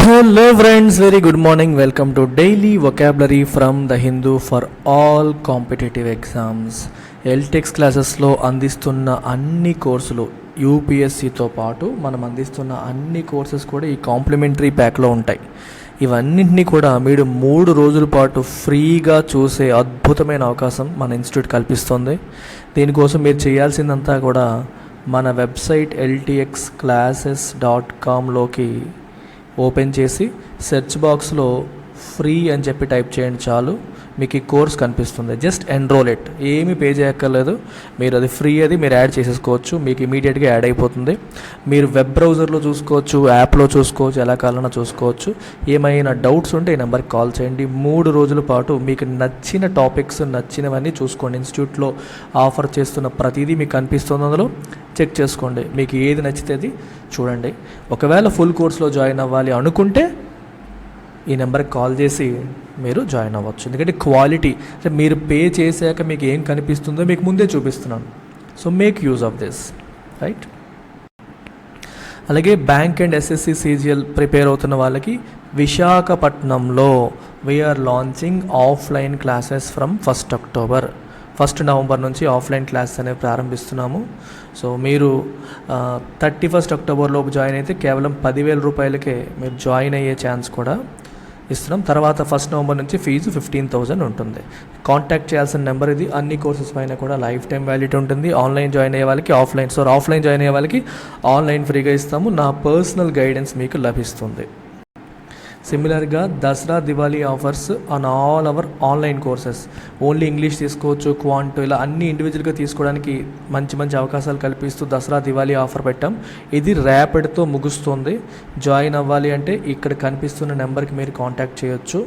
Hello friends, very good morning. Welcome to daily vocabulary from the Hindu for all competitive exams. ఎల్టెక్స్ క్లాసెస్లో అందిస్తున్న అన్ని కోర్సులు యూపీఎస్సితో పాటు మనం అందిస్తున్న అన్ని కోర్సెస్ కూడా ఈ కాంప్లిమెంటరీ ప్యాక్లో ఉంటాయి. ఇవన్నింటినీ కూడా మీరు 3 రోజుల పాటు ఫ్రీగా చూసే అద్భుతమైన అవకాశం మన ఇన్స్టిట్యూట్ కల్పిస్తుంది. దీనికోసం మీరు చేయాల్సిందంతా కూడా మన వెబ్సైట్ ltxclasses.comలోకి ఓపెన్ చేసి సెర్చ్ బాక్స్లో ఫ్రీ అని చెప్పి టైప్ చేయండి, చాలు మీకు ఈ కోర్స్ కనిపిస్తుంది. జస్ట్ ఎన్రోల్ ఇట్, ఏమీ పే చేయక్కర్లేదు. మీరు అది ఫ్రీ, అది మీరు యాడ్ చేసేసుకోవచ్చు, మీకు ఇమీడియట్గా యాడ్ అయిపోతుంది. మీరు వెబ్ బ్రౌజర్లో చూసుకోవచ్చు, యాప్లో చూసుకోవచ్చు, ఎలా కావాలన్నా చూసుకోవచ్చు. ఏమైనా డౌట్స్ ఉంటే ఈ నెంబర్కి కాల్ చేయండి. 3 రోజుల పాటు మీకు నచ్చిన టాపిక్స్ నచ్చినవన్నీ చూసుకోండి. ఇన్స్టిట్యూట్లో ఆఫర్ చేస్తున్న ప్రతిదీ మీకు కనిపిస్తుంది, అందులో చెక్ చేసుకోండి. మీకు ఏది నచ్చితే అది చూడండి. ఒకవేళ ఫుల్ కోర్స్లో జాయిన్ అవ్వాలి అనుకుంటే ఈ నెంబర్కి కాల్ చేసి మీరు జాయిన్ అవ్వచ్చు. ఎందుకంటే క్వాలిటీ అంటే మీరు పే చేశాక మీకు ఏం కనిపిస్తుందో మీకు ముందే చూపిస్తున్నాను. So make use of this, right? అలాగే bank and SSC CGL prepare అవుతున్న వాళ్ళకి విశాఖపట్నంలో we're launching offline classes from 1 October. 1 November నుంచి ఆఫ్లైన్ క్లాసెస్ అనేవి ప్రారంభిస్తున్నాము. సో మీరు 31 అక్టోబర్లోపు జాయిన్ అయితే కేవలం 10,000 రూపాయలకే మీరు జాయిన్ అయ్యే ఛాన్స్ కూడా ఇస్తున్నాం. తర్వాత 1 నవంబర్ నుంచి ఫీజు 15,000 ఉంటుంది. కాంటాక్ట్ చేయాల్సిన నెంబర్ ఇది. అన్ని కోర్సెస్ పైన కూడా లైఫ్ టైం వ్యాలిడిటీ ఉంటుంది. ఆన్లైన్ జాయిన్ అయ్యే వాళ్ళకి ఆఫ్లైన్, సో ఆఫ్లైన్ జాయిన్ అయ్యే వాళ్ళకి ఆన్లైన్ ఫ్రీగా ఇస్తాము. నా పర్సనల్ గైడెన్స్ మీకు లభిస్తుంది. సిమిలర్గా Dasara Diwali offers on all our online courses. Only English తీసుకోవచ్చు, క్వాంట్, ఇలా అన్ని ఇండివిజువల్గా తీసుకోవడానికి మంచి మంచి అవకాశాలు కల్పిస్తూ దసరా దివాళీ ఆఫర్ పెట్టాం. ఇది ర్యాపిడ్తో ముగుస్తుంది. జాయిన్ అవ్వాలి అంటే ఇక్కడ కనిపిస్తున్న నెంబర్కి మీరు కాంటాక్ట్ చేయొచ్చు,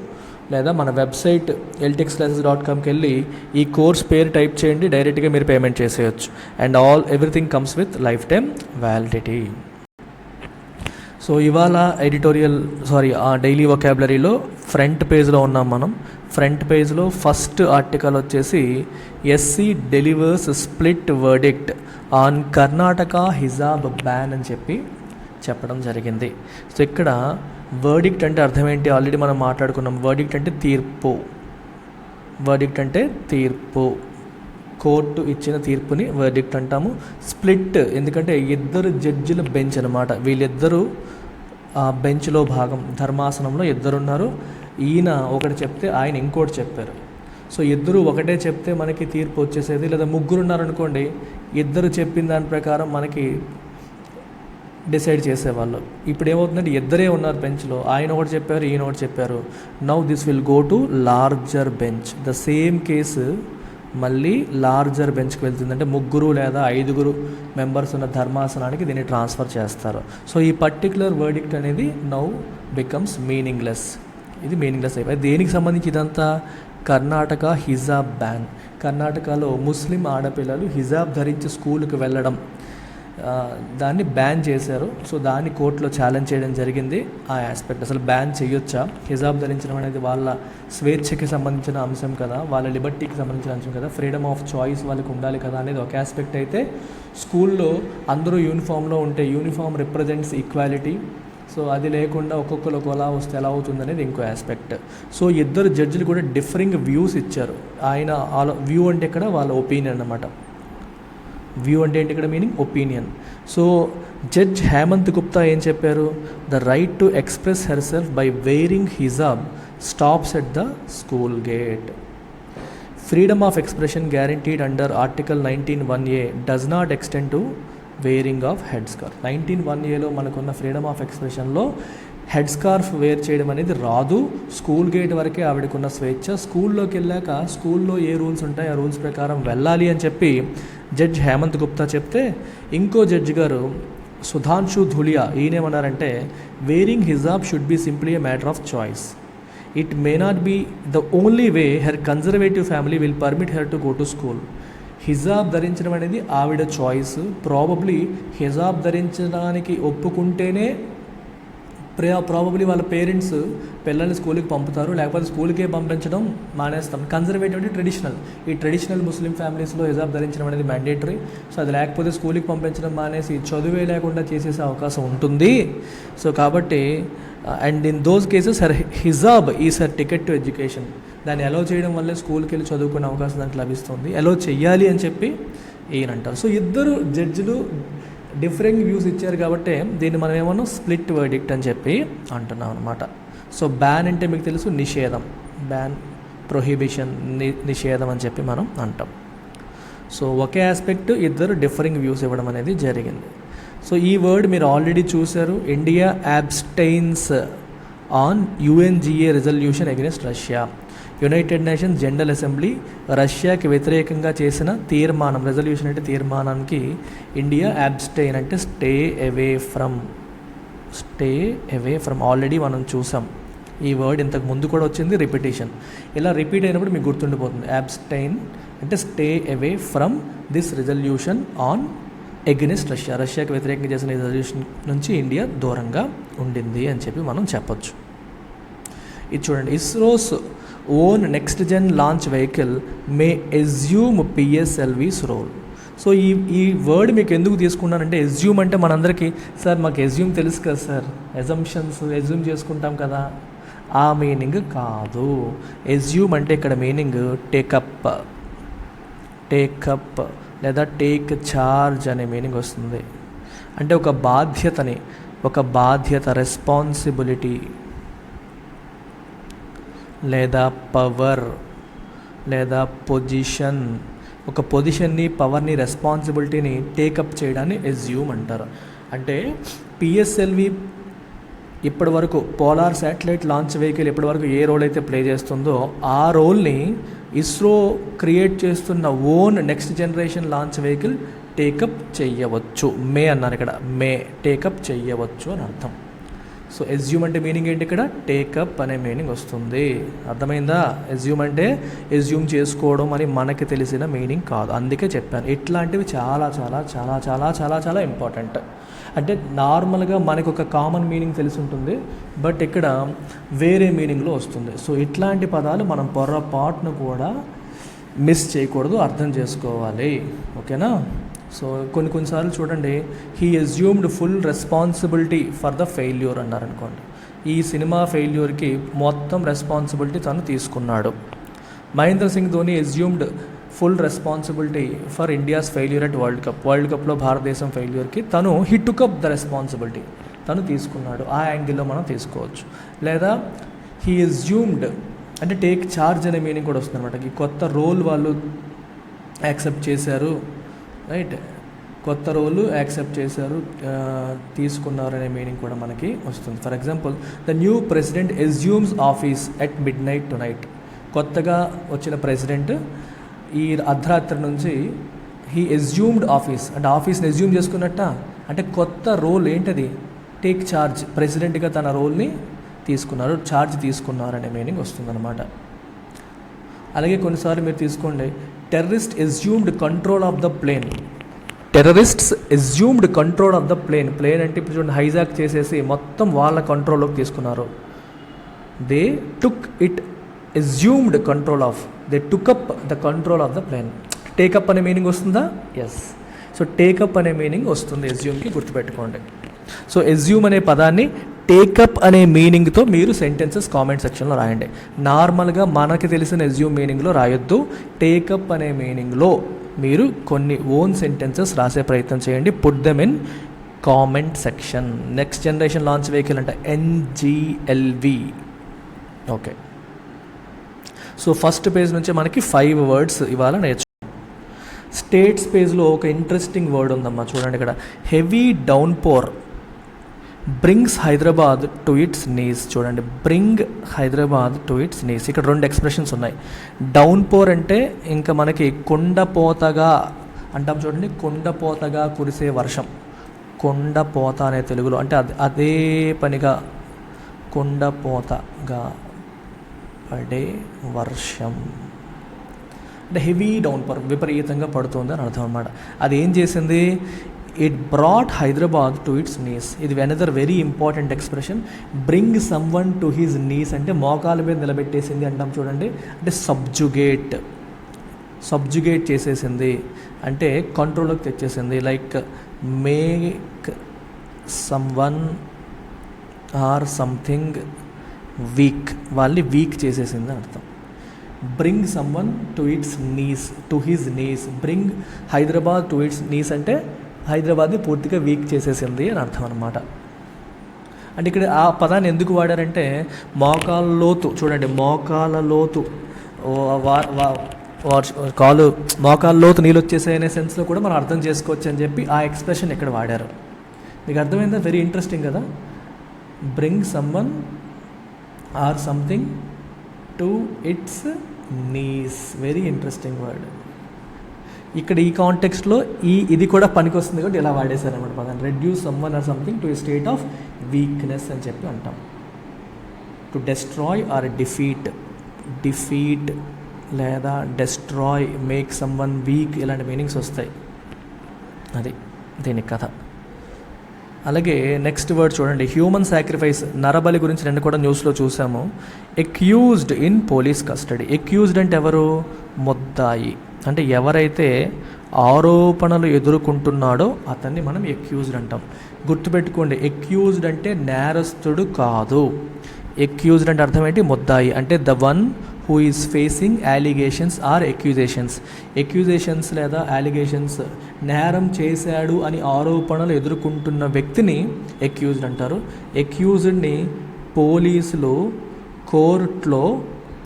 లేదా మన వెబ్సైట్ ltxclasses.comకి వెళ్ళి ఈ కోర్స్ పేరు టైప్ చేయండి, డైరెక్ట్గా మీరు పేమెంట్ చేసేయచ్చు. And everything comes with life time validity. So ఇవాళ డైలీ వొకాబులరీలో ఫ్రంట్ పేజ్లో ఉన్నాం మనం. ఫ్రంట్ పేజ్లో ఫస్ట్ ఆర్టికల్ వచ్చేసి SC delivers split verdict on Karnataka hijab ban అని చెప్పడం జరిగింది. సో ఇక్కడ వర్డిక్ట్ అంటే అర్థం ఏంటి ఆల్రెడీ మనం మాట్లాడుకున్నాం. వర్డిక్ట్ అంటే తీర్పు. వర్డిక్ట్ అంటే తీర్పు, కోర్టు ఇచ్చిన తీర్పుని వర్డిక్ట్ అంటాము. స్ప్లిట్ ఎందుకంటే ఇద్దరు జడ్జిల బెంచ్ అనమాట. వీళ్ళిద్దరూ ఆ బెంచ్లో భాగం, ధర్మాసనంలో ఇద్దరున్నారు. ఈయన ఒకటి చెప్తే ఆయన ఇంకోటి చెప్పారు. సో ఇద్దరు ఒకటే చెప్తే మనకి తీర్పు వచ్చేసేది. లేదా ముగ్గురు ఉన్నారనుకోండి, ఇద్దరు చెప్పిన దాని ప్రకారం మనకి డిసైడ్ చేసేవాళ్ళు. ఇప్పుడు ఏమవుతుందంటే ఇద్దరే ఉన్నారు బెంచ్లో, ఆయన ఒకటి చెప్పారు, ఈయన ఒకటి చెప్పారు. Now this will go to larger bench. The same case మళ్ళీ లార్జర్ బెంచ్కి వెళ్తుంది. అంటే 3 లేదా 5 మెంబర్స్ ఉన్న ధర్మాసనానికి దీన్ని ట్రాన్స్ఫర్ చేస్తారు. సో ఈ పర్టికులర్ వర్డిక్ట్ అనేది నౌ బికమ్స్ మీనింగ్లెస్. ఇది మీనింగ్లెస్ అయిపోయి. దేనికి సంబంధించి ఇదంతా? కర్ణాటక హిజాబ్ బ్యాన్. కర్ణాటకలో ముస్లిం ఆడపిల్లలు హిజాబ్ ధరించి స్కూల్కి వెళ్ళడం, దాన్ని బ్యాన్ చేశారు. సో దాన్ని కోర్టులో ఛాలెంజ్ చేయడం జరిగింది. ఆ ఆస్పెక్ట్ అసలు బ్యాన్ చేయొచ్చా? హిజాబ్ ధరించడం అనేది వాళ్ళ స్వేచ్ఛకి సంబంధించిన అంశం కదా, వాళ్ళ లిబర్టీకి సంబంధించిన అంశం కదా, ఫ్రీడమ్ ఆఫ్ చాయిస్ వాళ్ళకి ఉండాలి కదా అనేది ఒక ఆస్పెక్ట్ అయితే, స్కూల్లో అందరూ యూనిఫామ్లో ఉంటే యూనిఫామ్ రిప్రజెంట్స్ ఈక్వాలిటీ. సో అది లేకుండా ఒక్కొక్కరు ఒకలా వస్తే ఎలా అవుతుంది అనేది ఇంకో ఆస్పెక్ట్. సో ఇద్దరు జడ్జిలు కూడా డిఫరింగ్ వ్యూస్ ఇచ్చారు. ఆయన వ్యూ అంటే ఇక్కడ వాళ్ళ ఒపీనియన్ అన్నమాట. వ్యూ అంటే ఏంటి ఇక్కడ? Meaning opinion. So judge Hemant Gupta ఏం చెప్పారు? The right to express herself by wearing hijab stops at the school gate. Freedom of expression guaranteed under article 19(1)A does not extend to wearing of head scarf. 19(1)Aలో మనకున్న freedom of ఎక్స్ప్రెషన్లో head scarf wear చేయడం అనేది రాదు. School gate వరకే ఆవిడకున్న స్వేచ్ఛ. స్కూల్లోకి వెళ్ళాక స్కూల్లో ఏ రూల్స్ ఉంటాయి ఆ రూల్స్ ప్రకారం వెళ్ళాలి అని చెప్పి జడ్జ్ హేమంత్ గుప్తా చెప్తే, ఇంకో జడ్జి గారు సుధాంశు ధులియా ఈయనేమన్నారంటే, wearing hijab should be simply a matter of choice. It may not be the only way her conservative family will permit her to go to school. హిజాబ్ ధరించడం అనేది ఆవిడ చాయిస్. ప్రాబబ్లీ హిజాబ్ ధరించడానికి ఒప్పుకుంటేనే ప్రాబబ్లీ వాళ్ళ పేరెంట్స్ పిల్లల్ని స్కూల్కి పంపుతారు, లేకపోతే స్కూల్కే పంపించడం మానేస్తాం. కన్జర్వేటివ్ అంటే ట్రెడిషనల్. ఈ ట్రెడిషనల్ ముస్లిం ఫ్యామిలీస్లో హిజాబ్ ధరించడం అనేది మ్యాండేటరీ. సో అది లేకపోతే స్కూల్కి పంపించడం మానేసి చదువే లేకుండా చేసేసే అవకాశం ఉంటుంది. సో కాబట్టి and in those cases hijab is her ticket to education. దాన్ని అలౌ చేయడం వల్లే స్కూల్కి వెళ్ళి చదువుకునే అవకాశం దానికి లభిస్తుంది. అలౌ చెయ్యాలి అని చెప్పి ఈయన అంటారు. సో ఇద్దరు జడ్జిలు డిఫరెంట్ వ్యూస్ ఇచ్చారు కాబట్టి దీన్ని మనం ఏమన్నా స్ప్లిట్ వర్డిక్ట్ అని చెప్పి అంటున్నాం అనమాట. సో బ్యాన్ అంటే మీకు తెలుసు నిషేధం, బ్యాన్ ప్రొహిబిషన్, నిషేధం అని చెప్పి మనం అంటాం. సో ఒకే ఆస్పెక్ట్ ఇద్దరు డిఫరింగ్ వ్యూస్ ఇవ్వడం అనేది జరిగింది. సో ఈ వర్డ్ మీరు ఆల్రెడీ చూశారు. India abstains on UNGA resolution against Russia. United Nations General Assembly రష్యాకి వ్యతిరేకంగా చేసిన తీర్మానం, రెజల్యూషన్ అంటే తీర్మానానికి ఇండియా అబ్స్టైన్ అంటే స్టే అవే ఫ్రమ్. ఆల్రెడీ మనం చూసాం ఈ వర్డ్, ఇంతకు ముందు కూడా వచ్చింది, రిపిటేషన్. ఇలా రిపీట్ అయినప్పుడు మీకు గుర్తుండిపోతుంది. అబ్స్టైన్ అంటే stay away from this resolution on against Russia. రష్యాకి వ్యతిరేకంగా చేసిన రిజల్యూషన్ నుంచి ఇండియా దూరంగా ఉండింది అని చెప్పి మనం చెప్పొచ్చు. ఇది చూడండి, ISRO's own next gen launch vehicle may assume PSLV's role. So ఈ వర్డ్ మీకు ఎందుకు తీసుకున్నానంటే, ఎజ్యూమ్ అంటే మనందరికీ సార్ మాకు ఎజ్యూమ్ తెలుసు కదా సార్, ఎజ్యూమ్ చేసుకుంటాం కదా, ఆ మీనింగ్ కాదు. ఎజ్యూమ్ అంటే ఇక్కడ మీనింగ్ టేకప్ లేదా టేక్ ఛార్జ్ అనే మీనింగ్ వస్తుంది. అంటే ఒక బాధ్యత రెస్పాన్సిబిలిటీ లేదా పవర్ లేదా పొజిషన్, ఒక పొజిషన్ని, పవర్ని, రెస్పాన్సిబిలిటీని టేకప్ చేయడాన్ని ఎజ్యూమ్ అంటారు. అంటే పిఎస్ఎల్వి ఇప్పటి వరకు పోలార్ శాటిలైట్ లాంచ్ వెహికల్ ఇప్పటి వరకు ఏ రోల్ అయితే ప్లే చేస్తుందో ఆ రోల్ని ఇస్రో క్రియేట్ చేస్తున్న own next generation launch vehicle take up చెయ్యవచ్చు. అన్నారు ఇక్కడ, టేకప్ చెయ్యవచ్చు అని అర్థం. సో ఎజ్యూమ్ అంటే మీనింగ్ ఏంటి, ఇక్కడ టేకప్ అనే మీనింగ్ వస్తుంది. అర్థమైందా? ఎజ్యూమ్ అంటే ఎజ్యూమ్ చేసుకోవడం అని మనకి తెలిసిన మీనింగ్ కాదు, అందుకే చెప్పాను. ఇట్లాంటివి చాలా చాలా చాలా చాలా చాలా చాలా ఇంపార్టెంట్. అంటే నార్మల్గా మనకు ఒక కామన్ మీనింగ్ తెలిసి ఉంటుంది, బట్ ఇక్కడ వేరే మీనింగ్లో వస్తుంది. సో ఇట్లాంటి పదాలు మనం పొరపాటును కూడా మిస్ చేయకూడదు, అర్థం చేసుకోవాలి. ఓకేనా? సో కొన్నిసార్లు చూడండి, he assumed full responsibility for the failure అన్నారనుకోండి. ఈ సినిమా ఫెయిల్యూర్కి మొత్తం రెస్పాన్సిబిలిటీ తను తీసుకున్నాడు. Mahendra Singh Dhoni assumed full responsibility for India's failure at world కప్లో భారతదేశం ఫెయిల్యూర్కి he took up the responsibility, తను తీసుకున్నాడు. ఆ యాంగిల్లో మనం తీసుకోవచ్చు. లేదా హీ అజ్యూమ్డ్ అంటే టేక్ ఛార్జ్ అనే మీనింగ్ కూడా వస్తుంది అనమాట. ఈ కొత్త రోల్ వాళ్ళు యాక్సెప్ట్ చేశారు, రైట్, కొత్త రోలు యాక్సెప్ట్ చేశారు, తీసుకున్నారు అనే మీనింగ్ కూడా మనకి వస్తుంది. For example, the new president assumes office at midnight tonight. కొత్తగా వచ్చిన ప్రెసిడెంట్ ఈ అర్ధరాత్రి నుంచి హీ అజ్యూమ్డ్ ఆఫీస్ అంటే ఆఫీస్ని అజ్యూమ్ చేసుకున్నట్ట. అంటే కొత్త రోల్ ఏంటది, టేక్ ఛార్జ్, ప్రెసిడెంట్గా తన రోల్ని తీసుకున్నారు, ఛార్జ్ తీసుకున్నారు అనే మీనింగ్ వస్తుందన్నమాట. అలాగే కొన్నిసార్లు మీరు తీసుకోండి, terrorist assumed control of the plane. Terrorists assumed control of the plane. Plane అంటే ఇప్పుడు చూడండి, హైజాక్ చేసేసి మొత్తం వాళ్ళ కంట్రోల్లోకి తీసుకున్నారు. They took it assumed control of, they took up the control of the plane. Take up అనే మీనింగ్ వస్తుందా? ఎస్. సో టేకప్ అనే మీనింగ్ వస్తుంది అజ్యూమ్కి, గుర్తుపెట్టుకోండి. సో అజ్యూమ్ అనే పదాన్ని టేకప్ అనే మీనింగ్తో మీరు సెంటెన్సెస్ కామెంట్ సెక్షన్లో రాయండి. నార్మల్గా మనకి తెలిసిన అజ్యూమ్ మీనింగ్లో రాయొద్దు, టేకప్ అనే మీనింగ్లో మీరు కొన్ని ఓన్ సెంటెన్సెస్ రాసే ప్రయత్నం చేయండి. Put them in comment section. Next generation launch vehicle అంటే NGLV. Okay, so first page నుంచి మనకి 5 వర్డ్స్ ఇవాళ నేర్చుకున్నాం. స్టేట్స్ పేజ్లో ఒక ఇంట్రెస్టింగ్ వర్డ్ ఉందమ్మా, చూడండి ఇక్కడ. Heavy downpour brings Hyderabad to its knees. చూడండి, bring Hyderabad to its knees. ఇక్కడ 2 ఎక్స్ప్రెషన్స్ ఉన్నాయి. డౌన్పోర్ అంటే ఇంకా మనకి కుండపోతగా అంటాం చూడండి, కుండపోతగా కురిసే వర్షం. కుండపోత అనే తెలుగులో అంటే అదే పనిగా కుండపోతగా పడే వర్షం అంటే హెవీ డౌన్పోర్, విపరీతంగా పడుతుంది అని అర్థం అన్నమాట. అది ఏం చేసింది, it brought Hyderabad to its knees. ఇది another very important expression. Bring someone to his knees అంటే మోకాల మీద నిలబెట్టేసింది అంటాం చూడండి. అంటే సబ్జుగేట్ చేసేసింది అంటే కంట్రోల్లోకి తెచ్చేసింది. Like make someone or something weak, వాళ్ళని వీక్ చేసేసింది అని అర్థం. Bring someone to his knees. Bring Hyderabad to its knees అంటే హైదరాబాద్ని పూర్తిగా వీక్ చేసేసింది అని అర్థం అనమాట. అంటే ఇక్కడ ఆ పదాన్ని ఎందుకు వాడారంటే మోకాల లోతు, చూడండి మోకాల లోతు, మోకాల లోతు నీళ్ళు వచ్చేసాయి అనే సెన్స్లో కూడా మనం అర్థం చేసుకోవచ్చు అని చెప్పి ఆ ఎక్స్ప్రెషన్ ఇక్కడ వాడారు. మీకు అర్థమైందా? వెరీ ఇంట్రెస్టింగ్ కదా. Bring someone or something to its knees, very interesting word. ఇక్కడ ఈ కాంటెక్స్ట్లో ఇది కూడా పనికి వస్తుంది కాబట్టి ఇలా వాడేశారనమాట పదాన్ని. Reduce some one or something to A state of weakness అని చెప్పి అంటాం. టు డెస్ట్రాయ్ ఆర్ డిఫీట్ లేదా destroy, make some one week, ఇలాంటి మీనింగ్స్ వస్తాయి. అది దీనికి కథ. అలాగే నెక్స్ట్ వర్డ్ చూడండి, హ్యూమన్ సాక్రిఫైస్, నరబలి గురించి నిన్న కూడా న్యూస్లో చూసాము. Accused in police custody. Accused అంటే ఎవరు? ముద్దాయి. అంటే ఎవరైతే ఆరోపణలు ఎదుర్కొంటున్నాడో అతన్ని మనం ఎక్యూజ్డ్ అంటాం. గుర్తుపెట్టుకోండి, ఎక్యూజ్డ్ అంటే నేరస్తుడు కాదు. ఎక్యూజ్డ్ అంటే అర్థం ఏంటి? ముద్దాయి అంటే the one who is facing allegations or accusations లేదా అలిగేషన్స్, నేరం చేశాడు అని ఆరోపణలు ఎదుర్కొంటున్న వ్యక్తిని ఎక్యూజ్డ్ అంటారు. ఎక్యూజ్డ్ని పోలీసులు కోర్టులో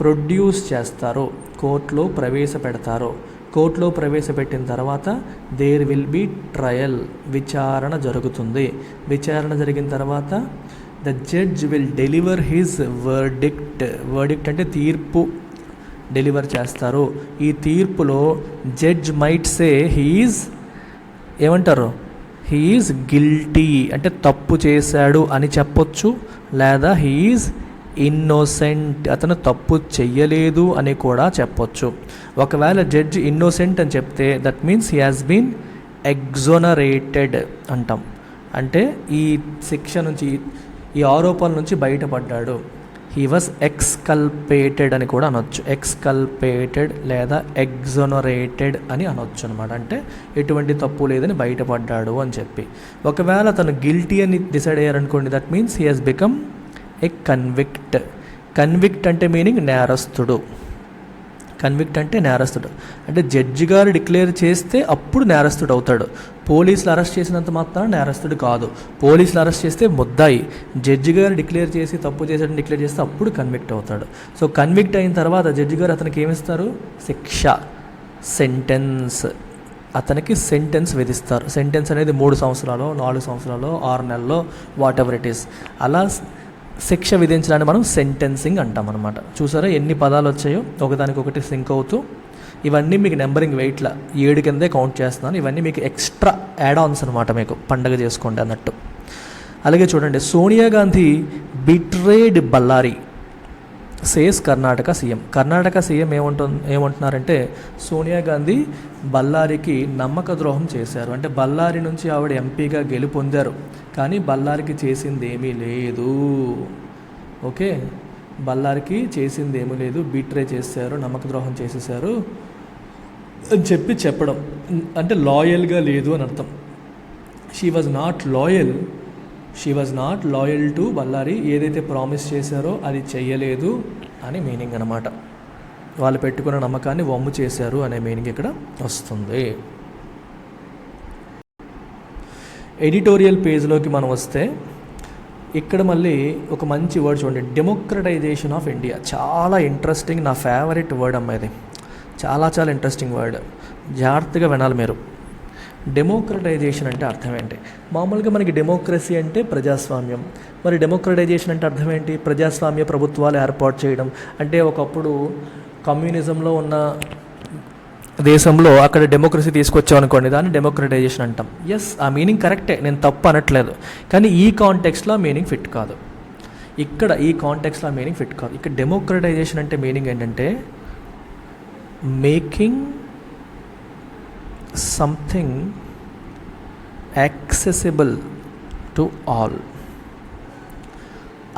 ప్రొడ్యూస్ చేస్తారు, కోర్టులో ప్రవేశపెడతారు. కోర్టులో ప్రవేశపెట్టిన తర్వాత దేర్ విల్ బీ ట్రయల్, విచారణ జరుగుతుంది. విచారణ జరిగిన తర్వాత the judge will deliver his verdict అంటే తీర్పు డెలివర్ చేస్తారు. ఈ తీర్పులో judge might say he is guilty అంటే తప్పు చేశాడు అని చెప్పొచ్చు, లేదా హీఈస్ ఇన్నోసెంట్ అతను తప్పు చెయ్యలేదు అని కూడా చెప్పొచ్చు. ఒకవేళ జడ్జ్ ఇన్నోసెంట్ అని చెప్తే that means he has been exonerated అంటాం. అంటే ఈ శిక్ష నుంచి, ఈ ఆరోపణల నుంచి బయటపడ్డాడు. హీ వాజ్ ఎక్స్కల్పేటెడ్ అని కూడా అనొచ్చు. ఎక్స్కల్పేటెడ్ లేదా ఎగ్జోనరేటెడ్ అని అనొచ్చు అనమాట. అంటే ఎటువంటి తప్పు లేదని బయటపడ్డాడు అని చెప్పి. ఒకవేళ తను గిల్టీ అని డిసైడ్ అయ్యారనుకోండి, that means he has become a convict అంటే మీనింగ్ నేరస్తుడు. కన్విక్ట్ అంటే నేరస్తుడు. అంటే జడ్జి గారు డిక్లేర్ చేస్తే అప్పుడు నేరస్తుడు అవుతాడు. పోలీసులు అరెస్ట్ చేసినంత మాత్రాన నేరస్తుడు కాదు. పోలీసులు అరెస్ట్ చేస్తే ముద్దాయి, జడ్జి గారు డిక్లేర్ చేసి తప్పు చేశాడని డిక్లేర్ చేస్తే అప్పుడు కన్విక్ట్ అవుతాడు. సో కన్విక్ట్ అయిన తర్వాత జడ్జి గారు అతనికి ఏమిస్తారు? శిక్ష, సెంటెన్స్. అతనికి సెంటెన్స్ విధిస్తారు. సెంటెన్స్ అనేది 3 సంవత్సరాలు, 4 సంవత్సరాలు, 6 నెలల్లో, వాట్ ఎవర్ ఇట్ ఈస్. అలా శిక్ష విధించడాన్ని మనం సెంటెన్సింగ్ అంటాం అనమాట. చూసారా ఎన్ని పదాలు వచ్చాయో ఒకదానికొకటి సింక్ అవుతూ. ఇవన్నీ మీకు నెంబరింగ్ వెయిట్లా 7 కిందే కౌంట్ చేస్తున్నాను. ఇవన్నీ మీకు ఎక్స్ట్రా యాడ్ ఆన్స్ అనమాట, మీకు పండగ చేసుకోండి అన్నట్టు. అలాగే చూడండి, Sonia Gandhi betrayed Bellary says Karnataka CM. Karnataka CM ఏమంటున్నారంటే సోనియా గాంధీ బళ్ళారికి నమ్మక ద్రోహం చేశారు. అంటే బళ్ళారి నుంచి ఆవిడ ఎంపీగా గెలుపొందారు, కానీ బళ్ళారికి చేసింది ఏమీ లేదు. ఓకే, బళ్ళారికి చేసింది ఏమీ లేదు, బీట్రే చేశారు, నమ్మక ద్రోహం చేసేసారు అని చెప్పడం. అంటే లాయల్గా లేదు అని అర్థం. She was not loyal to Bellary. ఏదైతే ప్రామిస్ చేశారో అది చెయ్యలేదు అని మీనింగ్ అనమాట. వాళ్ళు పెట్టుకున్న నమ్మకాన్ని వమ్ము చేశారు అనే మీనింగ్ ఇక్కడ వస్తుంది. ఎడిటోరియల్ పేజ్లోకి మనం వస్తే ఇక్కడ మళ్ళీ ఒక మంచి వర్డ్ చూడండి, డెమోక్రటైజేషన్ ఆఫ్ ఇండియా. చాలా ఇంట్రెస్టింగ్, నా ఫేవరెట్ వర్డ్ అమ్మ ఇది. చాలా ఇంట్రెస్టింగ్ వర్డ్, జాగ్రత్తగా వినాలి మీరు. డెమోక్రటైజేషన్ అంటే అర్థం ఏంటి? మామూలుగా మనకి డెమోక్రసీ అంటే ప్రజాస్వామ్యం. మరి డెమోక్రటైజేషన్ అంటే అర్థం ఏంటి? ప్రజాస్వామ్య ప్రభుత్వాలు ఏర్పాటు చేయడం. అంటే ఒకప్పుడు కమ్యూనిజంలో ఉన్న దేశంలో అక్కడ డెమోక్రసీ తీసుకొచ్చాం అనుకోండి, దాన్ని డెమోక్రటైజేషన్ అంటాం. ఎస్, ఆ మీనింగ్ కరెక్టే, నేను తప్పు అనట్లేదు. కానీ ఈ కాంటెక్స్లో మీనింగ్ ఫిట్ కాదు. ఇక్కడ ఈ కాంటెక్స్లో మీనింగ్ ఫిట్ కాదు. ఇక్కడ డెమోక్రటైజేషన్ అంటే మీనింగ్ ఏంటంటే making something accessible to all.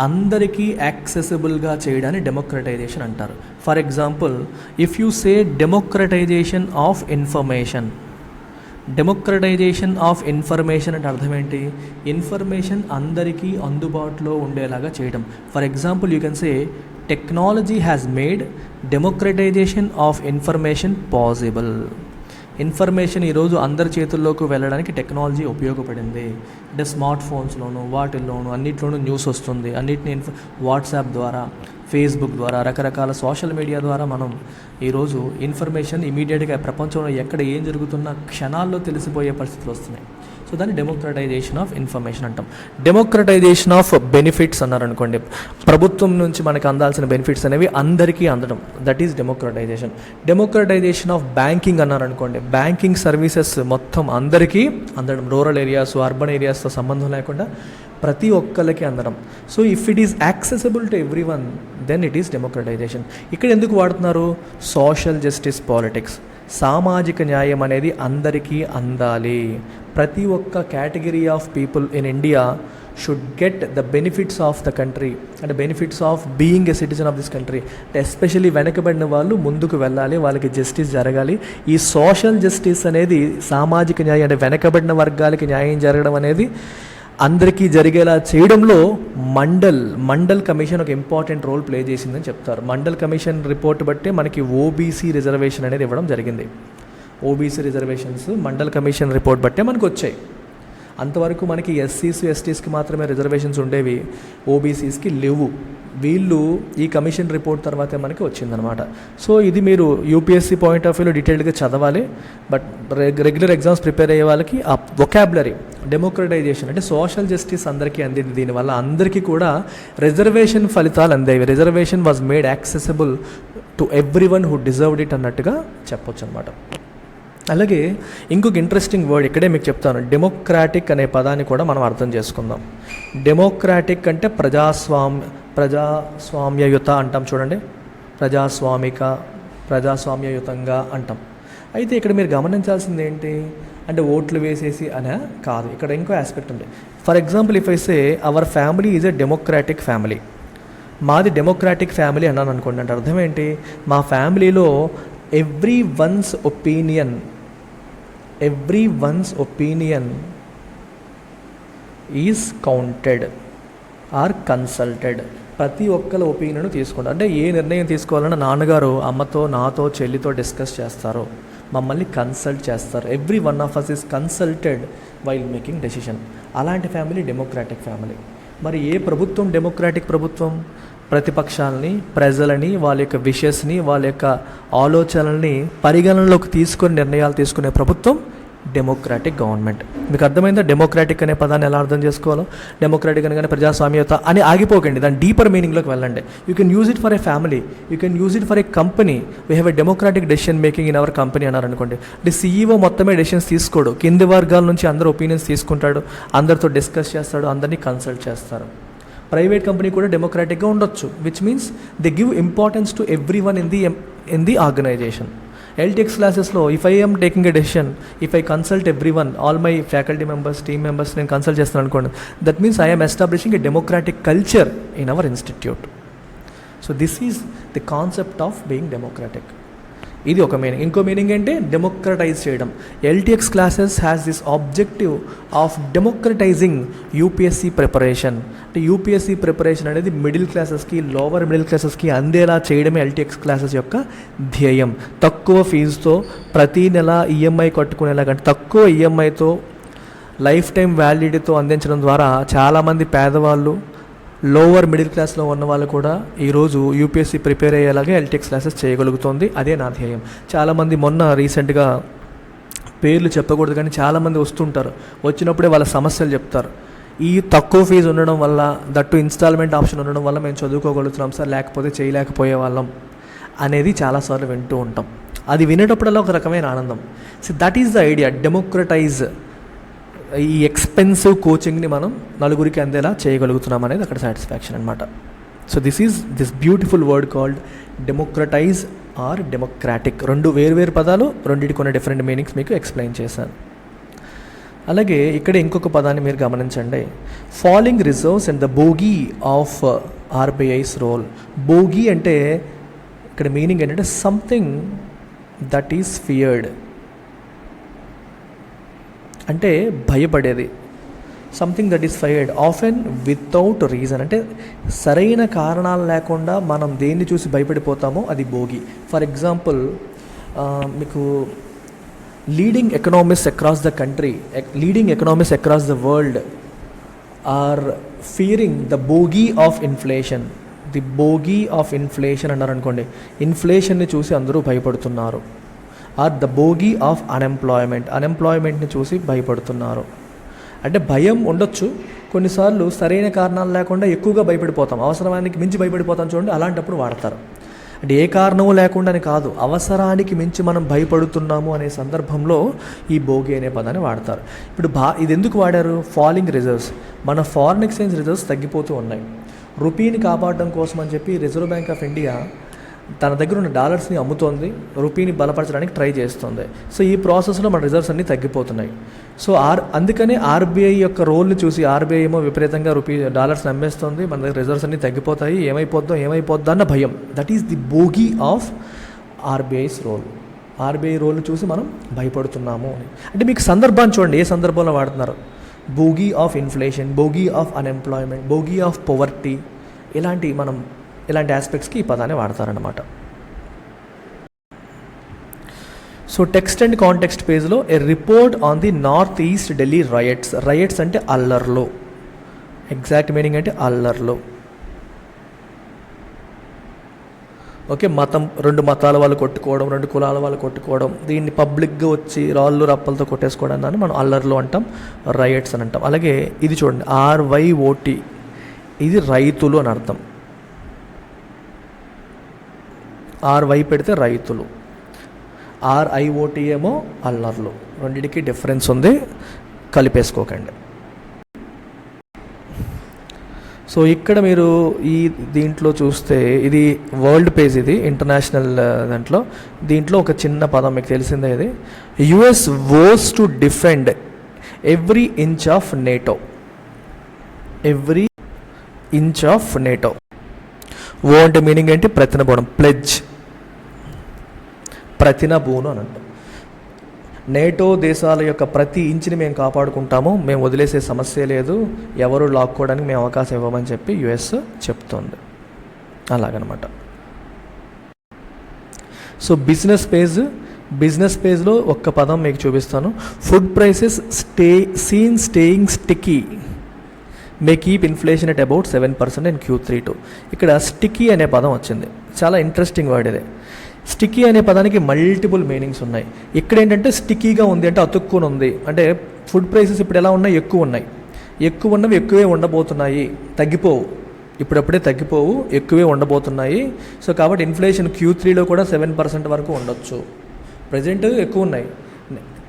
అందరికీ యాక్సెసిబుల్గా చేయడాన్ని డెమోక్రటైజేషన్ అంటారు. For example, if you say democratisation of information. Democratisation of information అంటే అర్థం ఏంటి? ఇన్ఫర్మేషన్ అందరికీ అందుబాటులో ఉండేలాగా చేయడం. For example, you can say technology has made democratisation of information possible. Information ఈరోజు అందరి చేతుల్లోకి వెళ్ళడానికి టెక్నాలజీ ఉపయోగపడింది. అంటే స్మార్ట్ ఫోన్స్లోను వాటిల్లోనూ అన్నిట్లోనూ న్యూస్ వస్తుంది. అన్నిటిని వాట్సాప్ ద్వారా, ఫేస్బుక్ ద్వారా, రకరకాల సోషల్ మీడియా ద్వారా మనం ఈరోజు ఇన్ఫర్మేషన్ ఇమీడియట్గా ప్రపంచంలో ఎక్కడ ఏం జరుగుతున్నా క్షణాల్లో తెలిసిపోయే పరిస్థితులు వస్తున్నాయి. సో దాన్ని డెమోక్రటైజేషన్ ఆఫ్ ఇన్ఫర్మేషన్ అంటాం. డెమోక్రటైజేషన్ ఆఫ్ బెనిఫిట్స్ అన్నారనుకోండి, ప్రభుత్వం నుంచి మనకు అందాల్సిన బెనిఫిట్స్ అనేవి అందరికీ అందడం, that is democratisation. Democratisation of banking అన్నారనుకోండి, బ్యాంకింగ్ సర్వీసెస్ మొత్తం అందరికీ అందడం, రూరల్ ఏరియాస్, అర్బన్ ఏరియాస్తో సంబంధం లేకుండా ప్రతి ఒక్కరికి అందడం. So if it is accessible to everyone, then it is democratisation. ఇక్కడ ఎందుకు వాడుతున్నారు? Social justice politics. సామాజిక న్యాయం అనేది అందరికీ అందాలి. ప్రతి ఒక్క category of people in India should get the benefits of the country, అంటే benefits of being a citizen of this country. Especially వెనకబడిన వాళ్ళు ముందుకు వెళ్ళాలి, వాళ్ళకి జస్టిస్ జరగాలి. ఈ సోషల్ జస్టిస్ అనేది, సామాజిక న్యాయం అంటే వెనకబడిన వర్గాలకి న్యాయం జరగడం అనేది అందరికీ జరిగేలా చేయడంలో మండల్ కమిషన్ ఒక ఇంపార్టెంట్ రోల్ ప్లే చేసిందని చెప్తారు. మండల్ కమిషన్ రిపోర్ట్ బట్టే మనకి ఓబీసీ రిజర్వేషన్ అనేది ఇవ్వడం జరిగింది. OBC reservations mandal commission report బట్టే మనకు వచ్చాయి. అంతవరకు మనకి ఎస్సీస్ ఎస్టీస్కి మాత్రమే రిజర్వేషన్స్ ఉండేవి, ఓబీసీస్కి లేవు. వీళ్ళు ఈ కమిషన్ రిపోర్ట్ తర్వాతే మనకి వచ్చిందనమాట. సో ఇది మీరు యూపీఎస్సీ పాయింట్ ఆఫ్ వ్యూలో డీటెయిల్గా చదవాలి. బట్ రెగ్యులర్ ఎగ్జామ్స్ ప్రిపేర్ అయ్యే వాళ్ళకి ఆ వొకాబులరీ, డెమోక్రటైజేషన్ అంటే సోషల్ జస్టిస్ అందరికీ అందింది. దీనివల్ల అందరికీ కూడా రిజర్వేషన్ ఫలితాలు అందేవి. Reservation was made accessible to everyone who deserved it అన్నట్టుగా చెప్పొచ్చు అనమాట. అలాగే ఇంకొక ఇంట్రెస్టింగ్ వర్డ్ ఇక్కడే మీకు చెప్తాను. డెమోక్రాటిక్ అనే పదాన్ని కూడా మనం అర్థం చేసుకుందాం. డెమోక్రాటిక్ అంటే ప్రజాస్వామ్యయుత అంటాం చూడండి, ప్రజాస్వామ్యయుతంగా అంటాం. అయితే ఇక్కడ మీరు గమనించాల్సింది ఏంటి అంటే ఓట్లు వేసేసి అనే కాదు, ఇక్కడ ఇంకో ఆస్పెక్ట్ ఉంది. For example, if I say our family is a democratic family, మాది డెమోక్రాటిక్ ఫ్యామిలీ అన్నాను అనుకోండి. అంటే అర్థం ఏంటి? మా ఫ్యామిలీలో everyone's opinion is counted or consulted. ప్రతి ఒక్కరి ఒపీనియన్ తీసుకుంటారు. అంటే ఏ నిర్ణయం తీసుకోవాలన్నా నాన్నగారు అమ్మతో, నాతో, చెల్లితో డిస్కస్ చేస్తారు, మమ్మల్ని కన్సల్ట్ చేస్తారు. Every one of us is consulted while making decision. అలాంటి ఫ్యామిలీ డెమోక్రాటిక్ ఫ్యామిలీ. మరి ఏ ప్రభుత్వం డెమోక్రాటిక్ ప్రభుత్వం? ప్రతిపక్షాలని, ప్రజలని, వాళ్ళ యొక్క విషెస్ని, వాళ్ళ యొక్క ఆలోచనల్ని పరిగణనలోకి తీసుకొని నిర్ణయాలు తీసుకునే ప్రభుత్వం డెమోక్రాటిక్ గవర్నమెంట్. మీకు అర్థమైందా డెమోక్రాటిక్ అనే పదాన్ని ఎలా అర్థం చేసుకోవాలో? డెమోక్రాటిక్ అనగానే ప్రజాస్వామ్యత అని ఆగిపోకండి, దాని డీపర్ మీనింగ్లోకి వెళ్ళండి. You can use it for a family, you can use it for a company. We have a democratic decision making in our company అన్నారనుకోండి. అంటే సీఈఓ మొత్తమే డెసిషన్స్ తీసుకోడు, కింది వర్గాల నుంచి అందరూ ఒపీనియన్స్ తీసుకుంటాడు, అందరితో డిస్కస్ చేస్తాడు, అందరినీ కన్సల్ట్ చేస్తారు. ప్రైవేట్ కంపెనీ కూడా డెమోక్రాటిక్గా ఉండొచ్చు, which means they give importance to everyone in the organisation. LTX క్లాసెస్లో if I am taking a decision, if I consult everyone, all my faculty members, team members నేను consult చేస్తాను అనుకోండి, that means I am establishing a democratic culture in our institute. So this is the concept of being democratic. ఇది ఒక meaning. ఇంకో meaning ఏంటి? Democratise చేయడం. LTX classes has this objective of డెమోక్రటైజింగ్ UPSC preparation. అంటే UPSC preparation అనేది middle క్లాసెస్కి, lower middle క్లాసెస్కి అందేలా చేయడమే LTX క్లాసెస్ యొక్క ధ్యేయం. తక్కువ ఫీజుతో ప్రతీ నెల ఈఎంఐ కట్టుకునేలాగంటే తక్కువ ఈఎంఐతో లైఫ్ టైం వ్యాలిడిటీతో అందించడం ద్వారా చాలామంది పేదవాళ్ళు, లోవర్ మిడిల్ క్లాస్లో ఉన్న వాళ్ళు కూడా ఈరోజు యూపీఎస్సీ ప్రిపేర్ అయ్యేలాగా LTX క్లాసెస్ చేయగలుగుతుంది. అదే నా ధ్యేయం. చాలామంది మొన్న రీసెంట్గా పేర్లు చెప్పకూడదు కానీ చాలామంది వస్తుంటారు, వచ్చినప్పుడే వాళ్ళ సమస్యలు చెప్తారు. ఈ తక్కువ ఫీజు ఉండడం వల్ల, దట్టు ఇన్స్టాల్మెంట్ ఆప్షన్ ఉండడం వల్ల మేము చదువుకోగలుగుతున్నాం సార్, లేకపోతే చేయలేకపోయే వాళ్ళం అనేది చాలాసార్లు వింటూ ఉంటాం. అది వినేటప్పుడల్లా ఒక రకమైన ఆనందం. So that is the idea. Democratize, ఈ ఎక్స్పెన్సివ్ కోచింగ్ని మనం నలుగురికి అందేలా చేయగలుగుతున్నాం అనేది అక్కడ సాటిస్ఫాక్షన్ అనమాట. So this beautiful word called democratize or democratic. రెండు వేరు పదాలు, రెండింటికి కొన్ని డిఫరెంట్ మీనింగ్స్ మీకు ఎక్స్ప్లెయిన్ చేశాను. అలాగే ఇక్కడ ఇంకొక పదాన్ని మీరు గమనించండి, falling reserves and the bogey of RBI's role. Bogey అంటే ఇక్కడ మీనింగ్ ఏంటంటే సంథింగ్ దట్ ఈస్ ఫియర్డ్, అంటే భయపడేది. Something that is feared often without reason, అంటే సరైన కారణాలు లేకుండా మనం దేన్ని చూసి భయపడిపోతామో అది బోగి. ఫర్ ఎగ్జాంపుల్, మీకు leading economics across the country, leading economics across the world are fearing the bogey of inflation. The bogey of inflation అన్నారు అనుకోండి, ఇన్ఫ్లేషన్ని చూసి అందరూ భయపడుతున్నారు. Or the bogey of unemployment, అన్ఎంప్లాయ్మెంట్ని చూసి భయపడుతున్నారు. అంటే భయం ఉండొచ్చు, కొన్నిసార్లు సరైన కారణాలు లేకుండా ఎక్కువగా భయపడిపోతాం, అవసరానికి మించి భయపడిపోతాం చూడండి, అలాంటప్పుడు వాడతారు. అంటే ఏ కారణము లేకుండా అని కాదు, అవసరానికి మించి మనం భయపడుతున్నాము అనే సందర్భంలో ఈ బోగి అనే పదాన్ని వాడతారు. ఇప్పుడు ఇది ఎందుకు వాడారు? ఫాలింగ్ రిజర్వ్స్, మన ఫారిన్ ఎక్స్చేంజ్ రిజర్వ్స్ తగ్గిపోతూ ఉన్నాయి. రూపీని కాపాడడం కోసం అని చెప్పి రిజర్వ్ బ్యాంక్ ఆఫ్ ఇండియా తన దగ్గర ఉన్న డాలర్స్ని అమ్ముతోంది, రూపీని బలపరచడానికి ట్రై చేస్తుంది. సో ఈ ప్రాసెస్లో మన రిజర్వ్స్ అన్నీ తగ్గిపోతున్నాయి. సో అందుకనే ఆర్బీఐ యొక్క రోల్ని చూసి, ఆర్బీఐ ఏమో విపరీతంగా డాలర్స్ని అమ్మేస్తుంది, మన దగ్గర రిజర్వ్స్ అన్నీ తగ్గిపోతాయి, ఏమైపోద్దో అన్న భయం. That is the bogey of RBI's role. RBI రోల్ని చూసి మనం భయపడుతున్నాము అని. అంటే మీకు సందర్భాన్ని చూడండి, ఏ సందర్భంలో వాడుతున్నారు. Bogey of inflation, bogey of unemployment, bogey of poverty, ఇలాంటి ఆస్పెక్ట్స్కి ఈ పదాన్ని వాడతారనమాట. సో టెక్స్ట్ అండ్ కాంటెక్స్ట్ పేజ్లో a report on the north east Delhi riots. Riots అంటే అల్లర్లు, ఎగ్జాక్ట్ మీనింగ్ అంటే అల్లర్లు. ఓకే, రెండు మతాల వాళ్ళు కొట్టుకోవడం, రెండు కులాల వాళ్ళు కొట్టుకోవడం, దీన్ని పబ్లిక్గా వచ్చి రాళ్ళు రప్పలతో కొట్టేసుకోవడం దాన్ని మనం అల్లర్లు అంటాం, రైట్స్ అని అంటాం. అలాగే ఇది చూడండి, RYOT, ఇది రైతులు అని అర్థం. RY పెడితే రైతులు, RIOT ఏమో అల్లర్లు. రెండింటికి డిఫరెన్స్ ఉంది, కలిపేసుకోకండి. సో ఇక్కడ మీరు దీంట్లో చూస్తే ఇది వరల్డ్ పేజ్, ఇది ఇంటర్నేషనల్ దీంట్లో ఒక చిన్న పదం మీకు తెలిసిందే, ఇది US vows to defend every inch of NATO. Every inch of NATO. ఓ అంటే మీనింగ్ ఏంటి? ప్రతినబూనం, ప్లెడ్జ్, ప్రతినబూను అని అంటాం. నేటో దేశాల యొక్క ప్రతి ఇంచుని మేము కాపాడుకుంటాము, మేము వదిలేసే సమస్య లేదు, ఎవరు లాక్కోవడానికి మేము అవకాశం ఇవ్వమని చెప్పి US చెప్తోంది. అలాగనమాట. సో బిజినెస్ పేజ్లో ఒక్క పదం మీకు చూపిస్తాను. Food prices staying sticky May keep inflation at about 7% in Q3. ఇక్కడ స్టిక్కీ అనే పదం వచ్చింది, చాలా ఇంట్రెస్టింగ్ వర్డ్ ఇది. స్టిక్కీ అనే పదానికి మల్టిపుల్ మీనింగ్స్ ఉన్నాయి. ఇక్కడ ఏంటంటే స్టిక్కీగా ఉంది అంటే అతుక్కుని ఉంది, అంటే ఫుడ్ ప్రైసెస్ ఇప్పుడు ఎలా ఉన్నాయి? ఎక్కువ ఉన్నాయి, ఎక్కువ ఉన్నవి ఎక్కువే ఉండబోతున్నాయి, తగ్గిపోవు, ఇప్పుడప్పుడే తగ్గిపోవు, ఎక్కువే ఉండబోతున్నాయి. సో కాబట్టి ఇన్ఫ్లేషన్ Q3లో కూడా 7% వరకు ఉండొచ్చు. ప్రజెంట్ ఎక్కువ ఉన్నాయి,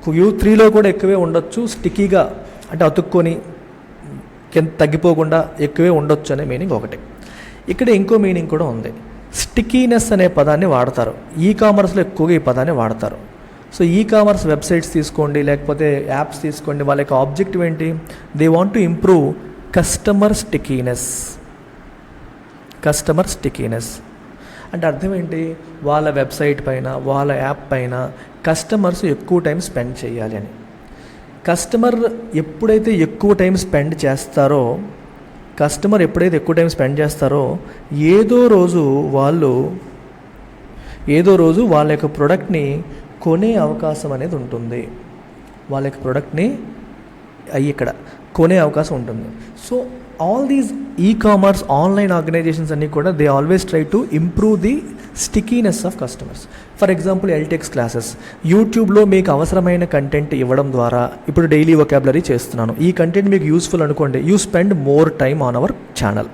Q3లో కూడా ఎక్కువే ఉండొచ్చు. స్టిక్కీగా అంటే అతుక్కొని తగ్గిపోకుండా ఎక్కువే ఉండొచ్చు అనే మీనింగ్ ఒకటి. ఇక్కడ ఇంకో మీనింగ్ కూడా ఉంది. స్టిక్కీనెస్ అనే పదాన్ని వాడతారు, కామర్స్లో ఎక్కువగా ఈ పదాన్ని వాడతారు. సో కామర్స్ వెబ్సైట్స్ తీసుకోండి, లేకపోతే యాప్స్ తీసుకోండి, వాళ్ళ యొక్క ఆబ్జెక్టివ్ ఏంటి? They want to improve customer stickiness. అంటే అర్థం ఏంటి? వాళ్ళ వెబ్సైట్ పైన, వాళ్ళ యాప్ పైన కస్టమర్స్ ఎక్కువ టైం స్పెండ్ చేయాలి అని. కస్టమర్ ఎప్పుడైతే ఎక్కువ టైం స్పెండ్ చేస్తారో ఏదో రోజు వాళ్ళ యొక్క ప్రోడక్ట్ని కొనే అవకాశం అనేది ఉంటుంది. వాళ్ళ యొక్క ప్రోడక్ట్ని ఇక్కడ కొనే అవకాశం ఉంటుంది. So all these commerce online organizations అన్నీ కూడా they always try to improve the stickiness of customers. For example LTEX classes, యూట్యూబ్లో మీకు అవసరమైన కంటెంట్ ఇవ్వడం ద్వారా, ఇప్పుడు డైలీ వొకాబులరీ చేస్తున్నాను, ఈ కంటెంట్ మీకు యూస్ఫుల్ అనుకోండి, you spend more time on our channel.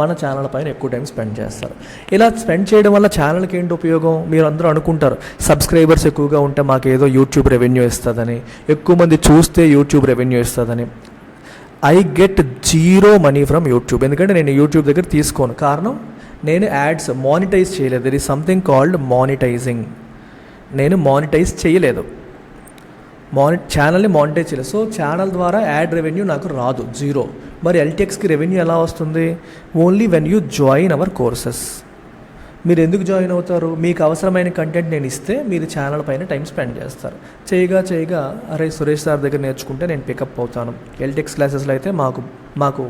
మన ఛానల్ పైన ఎక్కువ టైం స్పెండ్ చేస్తారు. ఇలా స్పెండ్ చేయడం వల్ల ఛానల్కి ఏంటి ఉపయోగం? మీరు అందరూ అనుకుంటారు సబ్స్క్రైబర్స్ ఎక్కువగా ఉంటే మాకేదో యూట్యూబ్ రెవెన్యూ ఇస్తుందని, ఎక్కువ మంది చూస్తే యూట్యూబ్ రెవెన్యూ ఇస్తుందని. I get 0 money from YouTube, ఎందుకంటే నేను యూట్యూబ్ దగ్గర తీసుకోను. కారణం, నేను యాడ్స్ మానిటైజ్ చేయలేదు. There is something called monetizing. నేను మానిటైజ్ చేయలేదు. ఛానల్ని మానిటైజ్ చేయలేదు. సో ఛానల్ ద్వారా యాడ్ రెవెన్యూ నాకు రాదు, జీరో. మరి ఎల్టీఎక్స్కి రెవెన్యూ ఎలా వస్తుంది? Only when you join our courses. మీరు ఎందుకు జాయిన్ అవుతారు? మీకు అవసరమైన కంటెంట్ నేను ఇస్తే మీరు ఛానల్ పైన టైం స్పెండ్ చేస్తారు. చేయగా అరే సురేష్ సార్ దగ్గర నేర్చుకుంటే నేను పికప్ అవుతాను, ఎల్టీఎక్స్ క్లాసెస్లో అయితే మాకు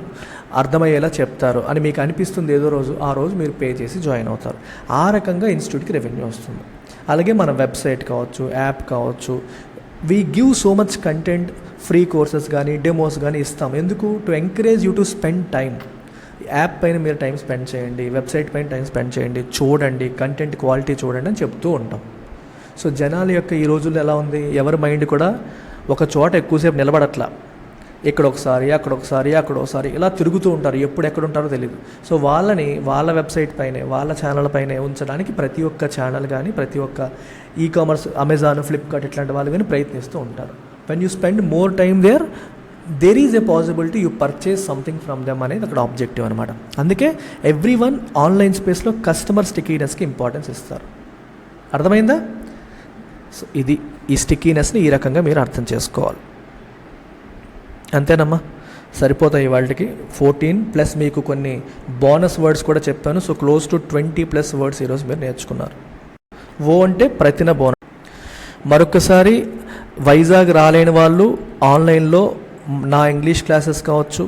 అర్థమయ్యేలా చెప్తారు అని మీకు అనిపిస్తుంది ఏదో రోజు, ఆ రోజు మీరు పే చేసి జాయిన్ అవుతారు. ఆ రకంగా ఇన్స్టిట్యూట్కి రెవెన్యూ వస్తుంది. అలాగే మన వెబ్సైట్ కావచ్చు, యాప్ కావచ్చు, we give so much content, free courses కానీ డెమోస్ కానీ ఇస్తాం. ఎందుకు? To encourage you to spend time. App పైన మీరు టైం స్పెండ్ చేయండి, వెబ్సైట్ పైన టైం స్పెండ్ చేయండి, చూడండి, కంటెంట్ క్వాలిటీ చూడండి అని చెప్తూ ఉంటాం. సో జనాల యొక్క ఈ రోజుల్లో ఎలా ఉంది, ఎవరి మైండ్ కూడా ఒక చోట ఎక్కువసేపు నిలబడట్లా, ఇక్కడ ఒకసారి ఇలా తిరుగుతూ ఉంటారు, ఎప్పుడు ఎక్కడ ఉంటారో తెలియదు. సో వాళ్ళని వాళ్ళ వెబ్సైట్ పైనే, వాళ్ళ ఛానల్ పైనే ఉంచడానికి ప్రతి ఒక్క ఛానల్ కానీ, ప్రతి ఒక్క ఈకామర్స్, అమెజాన్, ఫ్లిప్కార్ట్ ఇట్లాంటి వాళ్ళు కానీ ప్రయత్నిస్తూ ఉంటారు. When you spend more time there is a possibility you purchase something from them అనేది అక్కడ ఆబ్జెక్టివ్ అనమాట. అందుకే ఎవ్రీ వన్ ఆన్లైన్ స్పేస్లో కస్టమర్ స్టికీనెస్కి ఇంపార్టెన్స్ ఇస్తారు. అర్థమైందా? సో ఇది ఈ స్టికీనెస్ని ఈ రకంగా మీరు అర్థం చేసుకోవాలి. అంతేనమ్మా, సరిపోతాయి వాళ్ళకి 14 ప్లస్ మీకు కొన్ని బోనస్ వర్డ్స్ కూడా చెప్పాను. సో క్లోజ్ టు 20+ వర్డ్స్ ఈరోజు మీరు నేర్చుకున్నారు. ఓ అంటే ప్రతిన బోనస్. మరొకసారి వైజాగ్ రాలేని వాళ్ళు ఆన్లైన్లో నా ఇంగ్లీష్ క్లాసెస్ కావచ్చు,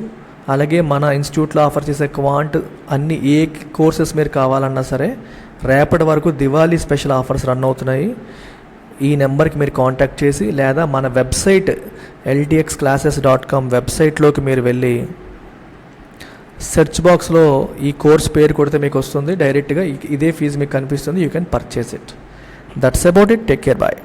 అలాగే మన ఇన్స్టిట్యూట్లో ఆఫర్ చేసే క్వాంట్ అన్ని ఏ కోర్సెస్ మీరు కావాలన్నా సరే రేపటి వరకు దివాళీ స్పెషల్ ఆఫర్స్ రన్ అవుతున్నాయి. ఈ నెంబర్కి మీరు కాంటాక్ట్ చేసి, లేదా మన వెబ్సైట్ LTXclasses.com వెబ్సైట్లోకి మీరు వెళ్ళి సెర్చ్ బాక్స్లో ఈ కోర్స్ పేరు కొడితే మీకు వస్తుంది. డైరెక్ట్గా ఇదే ఫీజు మీకు కనిపిస్తుంది. You can purchase it. That's about it. Take care. Bye.